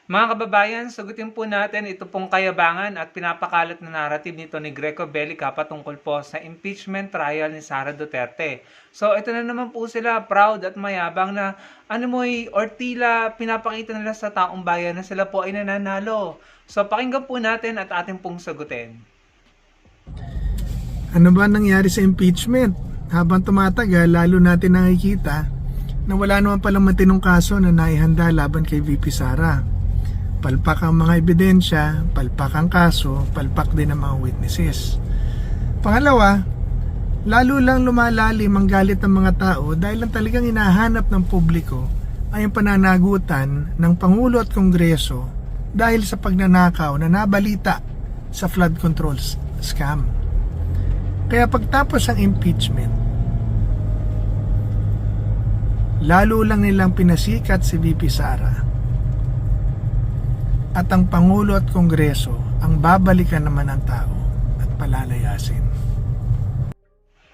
Mga kababayan, sagutin po natin ito pong kayabangan at pinapakalat na narrative nito ni Greco Bellica patungkol po sa impeachment trial ni Sara Duterte. So ito na naman po sila, proud at mayabang na or tila pinapakita nila sa taong bayan na sila po ay nananalo. So pakinggan po natin at ating pong sagutin. Ano ba nangyari sa impeachment? Habang tumatagal, lalo natin nakikita na wala naman palang matinong kaso na naihanda laban kay VP Sara. Palpak ang mga ebidensya, palpak ang kaso, palpak din ang mga witnesses. Pangalawa, lalo lang lumalalim ang galit ng mga tao dahil lang talagang hinahanap ng publiko ay ang pananagutan ng Pangulo at Kongreso dahil sa pagnanakaw na nabalita sa flood control scam. Kaya pagtapos ang impeachment, lalo lang nilang pinasikat si VP Sara at ang Pangulo at Kongreso ang babalikan naman ng tao at palalayasin.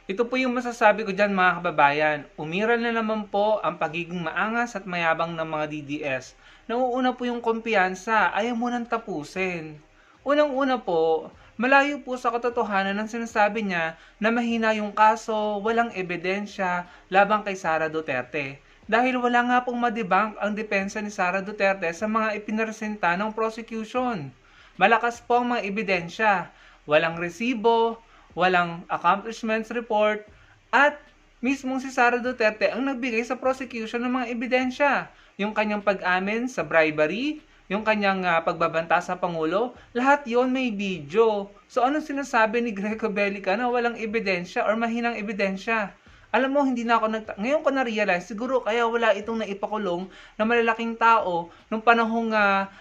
Ito po yung masasabi ko dyan mga kababayan. Umiral na naman po ang pagiging maangas at mayabang ng mga DDS. Nauuna po yung kumpiyansa, ayaw mo nang tapusin. Unang-una po, malayo po sa katotohanan ng sinasabi niya na mahina yung kaso, walang ebidensya labang kay Sara Duterte. Dahil wala nga pong madebunk ang depensa ni Sara Duterte sa mga ipinresenta ng prosecution. Malakas po ang mga ebidensya, walang resibo, walang accomplishments report, at mismong si Sara Duterte ang nagbigay sa prosecution ng mga ebidensya. Yung kanyang pag-amin sa bribery, yung kanyang pagbabanta sa Pangulo, lahat yon may video. So anong sinasabi ni Greco Bellica na walang ebidensya or mahinang ebidensya? Alam mo, hindi na ako ngayon ko na-realize, siguro kaya wala itong naipakulong na malalaking tao nung panahong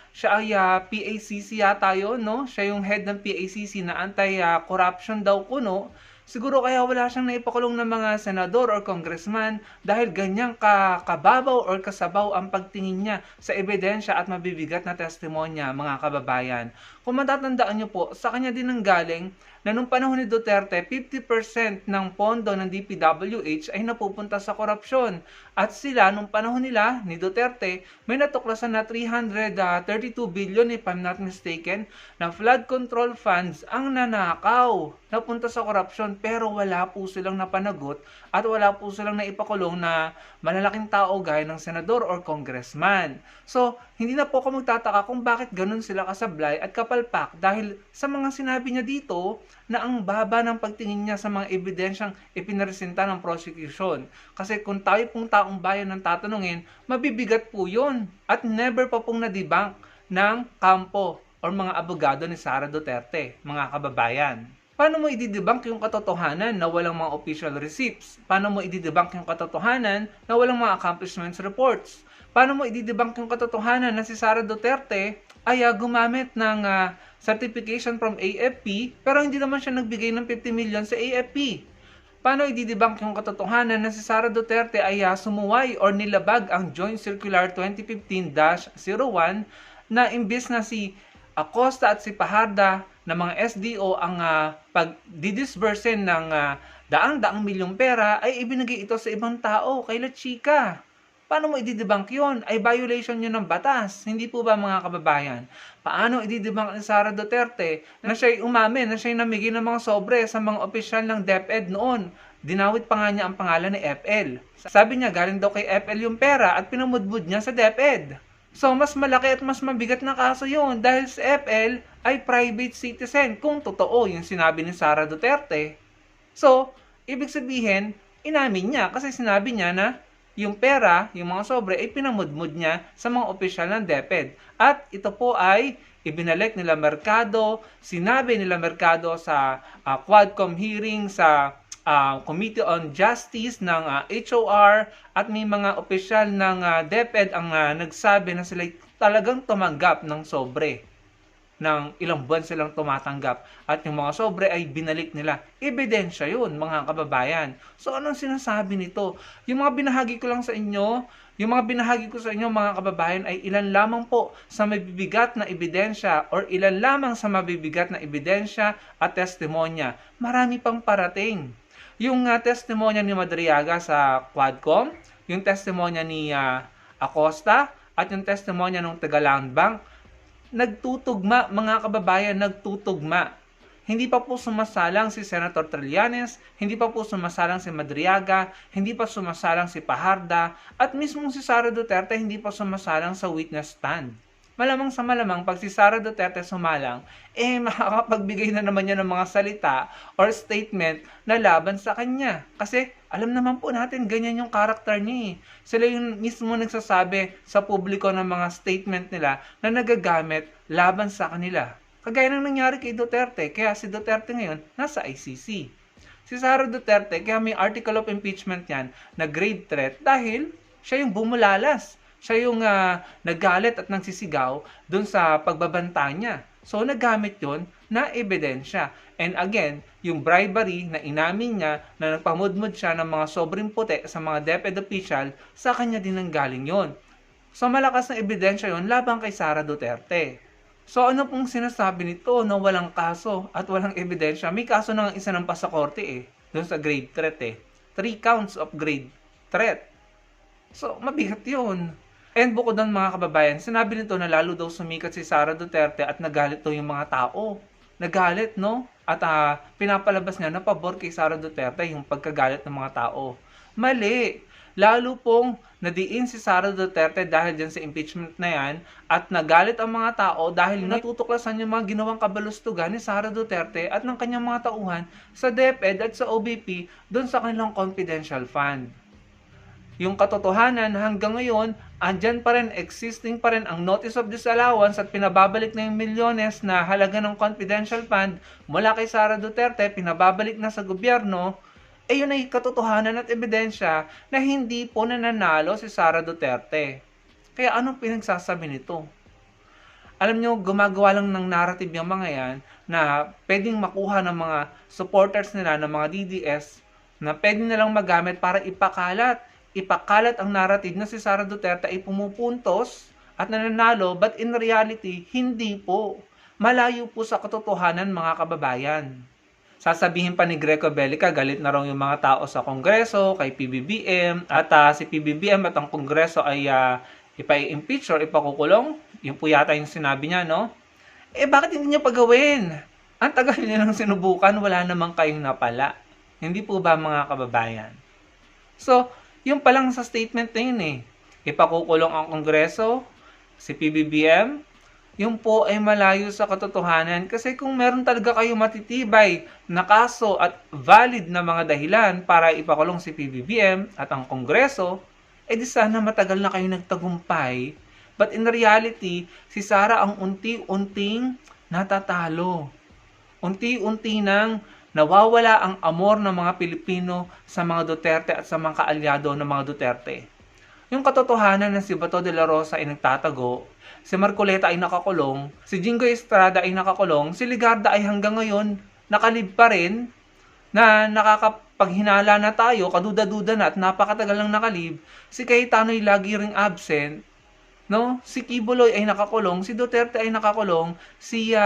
siya ay PACC yata yun, no? Siya yung head ng PACC na anti-corruption daw kuno. Siguro kaya wala siyang naipakulong ng mga senador or congressman dahil ganyang kababaw or kasabaw ang pagtingin niya sa ebidensya at mabibigat na testimonya, mga kababayan. Kung matatandaan niyo po, sa kanya din nanggaling na nung panahon ni Duterte, 50% ng pondo ng DPWH ay napupunta sa korupsyon. At sila, nung panahon nila ni Duterte, may natuklasan na 332 billion, if I'm not mistaken, na flood control funds ang nanakaw, napunta sa korupsyon, pero wala po silang napanagot at wala po silang naipakulong na malalaking tao gaya ng senador or congressman. So, hindi na po ako magtataka kung bakit ganun sila kasablay at kapalpak dahil sa mga sinabi niya dito na ang baba ng pagtingin niya sa mga ebidensyang ipinaresenta ng prosecution. Kasi kung tayo pong taong bayan ang tatanungin, mabibigat po yun at never pa pong na-debunk ng kampo or mga abogado ni Sara Duterte, mga kababayan. Paano mo i-debunk yung katotohanan na walang mga official receipts? Paano mo i-debunk yung katotohanan na walang mga accomplishments reports? Paano mo i-debunk yung katotohanan na si Sara Duterte ay gumamit ng certification from AFP pero hindi naman siya nagbigay ng 50 million sa AFP? Paano i-debunk yung katotohanan na si Sara Duterte ay sumuway or nilabag ang Joint Circular 2015-01 na imbis na si Acosta at si Paharda na mga SDO ang pag-disburse ng daang-daang milyong pera ay ibinigay ito sa ibang tao kay La Chica. Paano mo i-debunk yun? Ay violation yun ng batas. Hindi po ba mga kababayan? Paano i-debunk ni Sara Duterte na siya'y umamin, na siya'y namigay ng mga sobre sa mga opisyal ng DepEd noon? Dinawit pa nga niya ang pangalan ni FL. Sabi niya galing daw kay FL yung pera at pinamudmud niya sa DepEd. So, mas malaki at mas mabigat na kaso yun dahil si FL ay private citizen kung totoo yung sinabi ni Sara Duterte. So, ibig sabihin, inamin niya kasi sinabi niya na yung pera, yung mga sobre, ay pinamudmud niya sa mga opisyal ng DepEd. At ito po ay ibinalik nila Mercado, sinabi nila Mercado sa Quadcom hearing sa Committee on Justice ng HOR at may mga opisyal ng DepEd ang nagsabi na sila talagang tumanggap ng sobre ng ilang buwan silang tumatanggap at yung mga sobre ay binalik nila. Ebidensya yun, mga kababayan. So, anong sinasabi nito? Yung mga binahagi ko lang sa inyo, mga kababayan, ay ilan lamang po sa mabibigat na ebidensya or ilan lamang sa mabibigat na ebidensya at testimonya. Marami pang parating. Yung testimonya ni Madriaga sa Quadcom, yung testimonya ni Acosta, at yung testimonya ng taga-Land Bank, nagtutugma, mga kababayan, nagtutugma. Hindi pa po sumasalang si Senator Trillanes, hindi pa po sumasalang si Madriaga, hindi pa sumasalang si Paharda, at mismong si Sara Duterte hindi pa sumasalang sa witness stand. Malamang sa malamang, pag si Sara Duterte sumalang, makakapagbigay na naman niya ng mga salita or statement na laban sa kanya. Kasi alam naman po natin, ganyan yung karakter niya eh. Sila yung mismo nagsasabi sa publiko ng mga statement nila na nagagamit laban sa kanila. Kagaya ng nangyari kay Duterte, kaya si Duterte ngayon nasa ICC. Si Sara Duterte, kaya may article of impeachment yan na grave threat dahil siya yung bumulalas. Siya yung nagalit at nagsisigaw dun sa pagbabanta niya. So, nagamit yon na ebidensya. And again, yung bribery na inamin niya na nagpamudmud siya ng mga sobrang puti sa mga DepEd official, sa kanya din nanggaling yon. So, malakas na ebidensya yon laban kay Sara Duterte. So, ano pong sinasabi nito na walang kaso at walang ebidensya? May kaso na isa ng pasakorte eh, dun sa grave threat eh. 3 counts of grave threat. So, mabigat yun. And bukod doon mga kababayan, sinabi nito na lalo daw sumikat si Sara Duterte at nagalit daw yung mga tao. Nagalit, no? At pinapalabas niya na pabor kay Sara Duterte yung pagkagalit ng mga tao. Mali! Lalo pong nadiin si Sara Duterte dahil dyan sa impeachment na yan at nagalit ang mga tao dahil natutuklasan yung mga ginawang kabalustugan ni Sara Duterte at ng kanyang mga tauhan sa DepEd at sa OBP doon sa kanilang confidential fund. Yung katotohanan hanggang ngayon, andyan pa rin, existing pa rin ang notice of disallowance at pinababalik na yung milyones na halaga ng confidential fund mula kay Sara Duterte, pinababalik na sa gobyerno, yun ay katotohanan at ebidensya na hindi po nananalo si Sara Duterte. Kaya anong pinagsasabi nito? Alam nyo, gumagawa lang ng narrative yung mga yan na pwedeng makuha ng mga supporters nila ng mga DDS na pwedeng nilang magamit para ipakalat ang narrative na si Sara Duterte ay pumupuntos at nananalo, but in reality, hindi po. Malayo po sa katotohanan mga kababayan. Sasabihin pa ni Greco Bellica, galit na raw yung mga tao sa Kongreso, kay PBBM, at si PBBM at ang Kongreso ay ipa-impeach or ipakukulong. Yun po yata yung sinabi niya, no? Bakit hindi niya pagawin? Ang tagal niya nang sinubukan, wala namang kayong napala. Hindi po ba mga kababayan? So, yung pa lang sa statement na yun eh. Ipakukulong ang Kongreso, si PBBM, yung po ay malayo sa katotohanan kasi kung meron talaga kayo matitibay na kaso at valid na mga dahilan para ipakulong si PBBM at ang Kongreso, di sana matagal na kayo nagtagumpay. But in reality, si Sara ang unti-unting natatalo. Unti-unti nang nawawala ang amor ng mga Pilipino sa mga Duterte at sa mga kaalyado ng mga Duterte. Yung katotohanan na si Bato de la Rosa ay nagtatago, si Marcoleta ay nakakulong, si Jingoy Estrada ay nakakulong, si Ligarda ay hanggang ngayon nakalib pa rin, na nakakapaghinala na tayo, kaduda-duda na at napakatagal lang nakalib, si Cayetano ay lagi ring absent, no? Si Kibuloy ay nakakulong, si Duterte ay nakakulong, si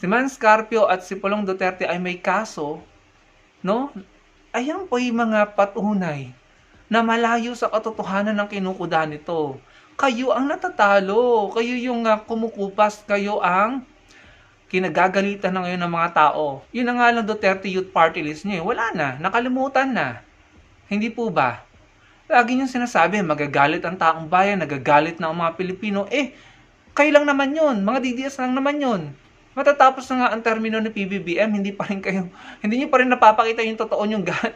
Mans Carpio at si Pulong Duterte ay may kaso, no? Ayan po yung mga patunay na malayo sa katotohanan ng kinukuda nito. Kayo ang natatalo, kayo yung kumukupas, kayo ang kinagagalitan na ngayon ng mga tao. Yun na nga lang Duterte Youth Party List niyo, wala na, nakalimutan na. Hindi po ba? Lagi niyong sinasabi, magagalit ang taong bayan, nagagalit na ang mga Pilipino. Kayo lang naman yun, mga DDS lang naman yun. Matatapos na nga ang termino ni PBBM, hindi niyo pa rin napapakita yung totoo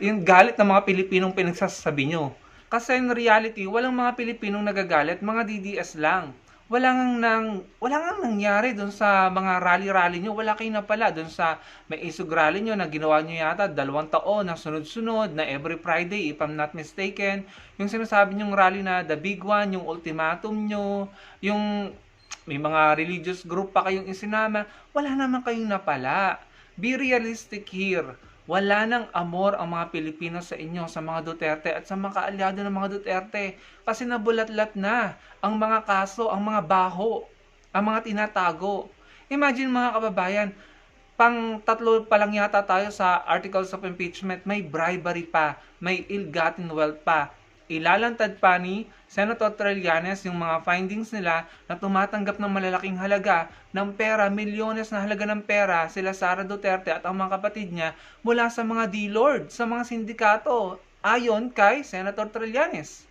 yung galit ng mga Pilipinong pinagsasabi nyo. Kasi in reality, walang mga Pilipinong nagagalit, mga DDS lang. Wala nang nangyari doon sa mga rally-rally nyo, wala kayo na pala. Doon sa may isug rally nyo na ginawa nyo yata 2 taon na sunod-sunod na every Friday, if I'm not mistaken. Yung sinasabi nyong rally na the big one, yung ultimatum nyo, yung may mga religious group pa kayong isinama, wala naman kayong napala. Be realistic here. Wala nang amor ang mga Pilipino sa inyo, sa mga Duterte at sa mga kaalyado ng mga Duterte. Kasi nabulatlat na ang mga kaso, ang mga baho, ang mga tinatago. Imagine mga kababayan, pang 3 pa lang yata tayo sa articles of impeachment, may bribery pa, may ill-gotten wealth pa. ilalantad pa ni Senator Trillanes yung mga findings nila na tumatanggap ng malalaking halaga ng pera, milyones na halaga ng pera sila Sara Duterte at ang mga kapatid niya mula sa mga D-Lord, sa mga sindikato, ayon kay Senator Trillanes.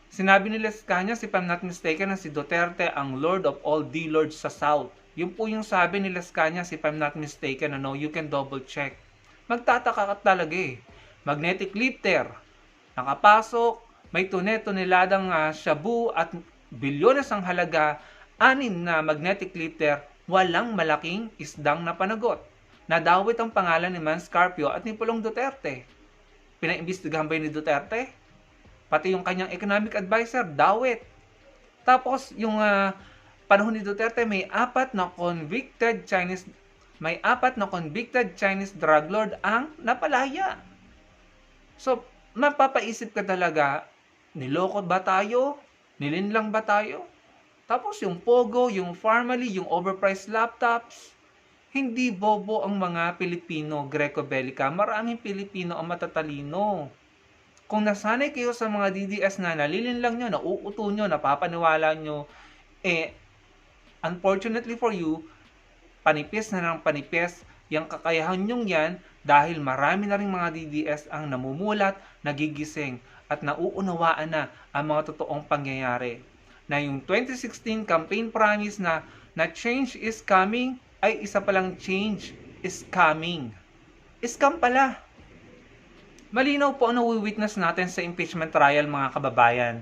Sinabi ni Lescanias, if I'm not mistaken, na si Duterte ang Lord of all D-Lords sa South. Yun po yung sabi ni Lescanias, if I'm not mistaken, you can double check. Magtataka ka talaga eh. Magnetic lifter, nakapasok, may tuneladang shabu at bilyones ang halaga, 6 na magnetic lifter, walang malaking isdang na panagot. Nadawit ang pangalan ni Man Scarpio at ni Pulong Duterte. Pinaimbestigahan ba ni Duterte? Pati yung kanyang economic advisor, dawit. Tapos yung panahon ni Duterte, may 4 na convicted Chinese drug lord ang napalaya. So, mapapaisip ka talaga, niloko ba tayo? Nilinlang ba tayo? Tapos yung Pogo, yung Farmally, yung overpriced laptops, hindi bobo ang mga Pilipino, Greco-Bellica. Maraming Pilipino ang matatalino. Kung nasanay kayo sa mga DDS na nalilinlang nyo, nauuto nyo, napapaniwala nyo, unfortunately for you, panipis na ng panipis, yung kakayahan nyo yan dahil marami na rin mga DDS ang namumulat, nagigising, at nauunawaan na ang mga totoong pangyayari. Na yung 2016 campaign promise na change is coming, ay isa palang change is coming. Scam pala. Malinaw po ang nawi-witness natin sa impeachment trial, mga kababayan.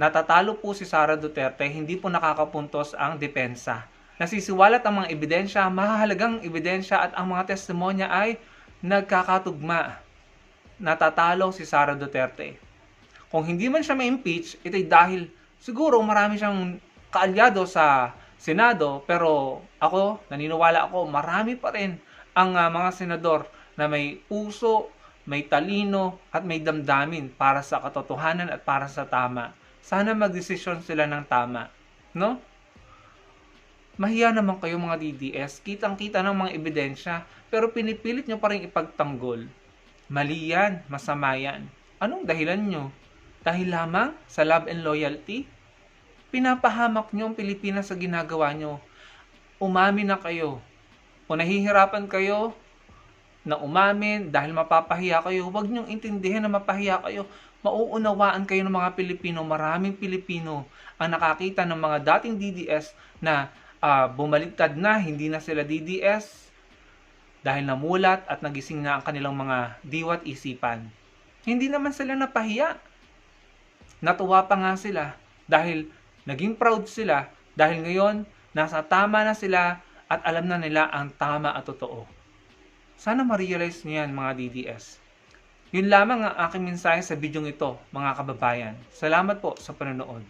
Natatalo po si Sara Duterte, hindi po nakakapuntos ang depensa. Nasisiwalat ang mga ebidensya, mahahalagang ebidensya at ang mga testimonya ay nagkakatugma. Natatalo si Sara Duterte. Kung hindi man siya ma-impeach, ito'y dahil siguro marami siyang kaalyado sa Senado, pero naniniwala ako, marami pa rin ang mga senador na may puso, may talino at may damdamin para sa katotohanan at para sa tama. Sana magdesisyon sila ng tama, no? Mahiya naman kayo mga DDS, kitang-kita ng mga ebidensya, pero pinipilit nyo pa rin ipagtanggol. Mali yan, masama yan. Anong dahilan nyo? Dahil lamang sa love and loyalty? Pinapahamak nyo ang Pilipinas sa ginagawa nyo. Umamin na kayo. Kung nahihirapan kayo na umamin dahil mapapahiya kayo, huwag nyong intindihin na mapahiya kayo. Mauunawaan kayo ng mga Pilipino. Maraming Pilipino ang nakakita ng mga dating DDS na bumaliktad na, hindi na sila DDS dahil namulat at nagising na ang kanilang mga diwat isipan. Hindi naman sila napahiya. Natuwa pa nga sila dahil naging proud sila dahil ngayon nasa tama na sila at alam na nila ang tama at totoo. Sana ma-realize niyo yan, mga DDS. Yun lamang ang aking mensahe sa bidyong ito, mga kababayan. Salamat po sa panonood.